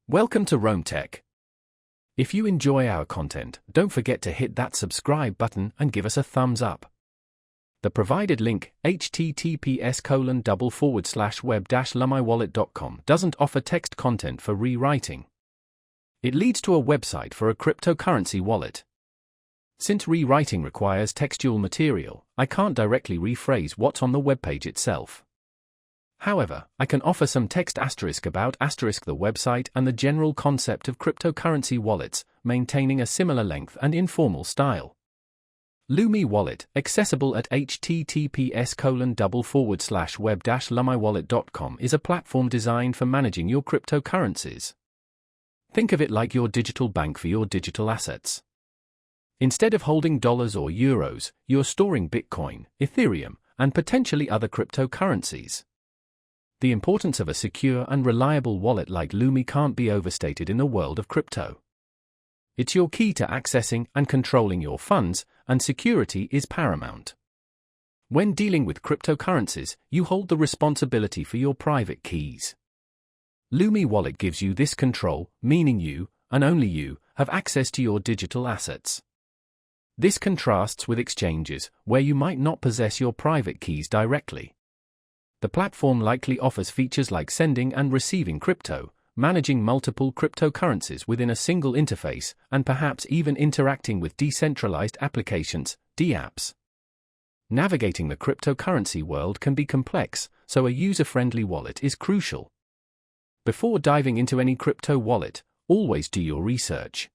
Welcome to Rome Tech. If you enjoy our content, don't forget to hit that subscribe button and give us a thumbs up. The provided link, https://web-lumiwallet.com, doesn't offer text content for rewriting. It leads to a website for a cryptocurrency wallet. Since rewriting requires textual material, I can't directly rephrase what's on the webpage itself. However, I can offer some text about the website and the general concept of cryptocurrency wallets, maintaining a similar length and informal style. Lumi Wallet, accessible at https://web-lumiwallet.com, is a platform designed for managing your cryptocurrencies. Think of it like your digital bank for your digital assets. Instead of holding dollars or euros, you're storing Bitcoin, Ethereum, and potentially other cryptocurrencies. The importance of a secure and reliable wallet like Lumi can't be overstated in the world of crypto. It's your key to accessing and controlling your funds, and security is paramount. When dealing with cryptocurrencies, you hold the responsibility for your private keys. Lumi Wallet gives you this control, meaning you, and only you, have access to your digital assets. This contrasts with exchanges, where you might not possess your private keys directly. The platform likely offers features like sending and receiving crypto, managing multiple cryptocurrencies within a single interface, and perhaps even interacting with decentralized applications, DApps. Navigating the cryptocurrency world can be complex, so a user-friendly wallet is crucial. Before diving into any crypto wallet, always do your research.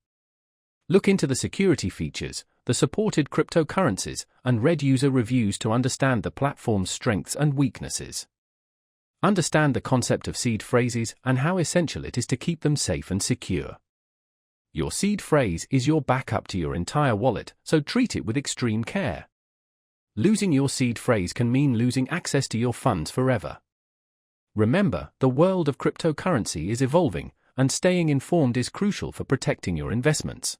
Look into the security features, the supported cryptocurrencies, and read user reviews to understand the platform's strengths and weaknesses. Understand the concept of seed phrases and how essential it is to keep them safe and secure. Your seed phrase is your backup to your entire wallet, so treat it with extreme care. Losing your seed phrase can mean losing access to your funds forever. Remember, the world of cryptocurrency is evolving, and staying informed is crucial for protecting your investments.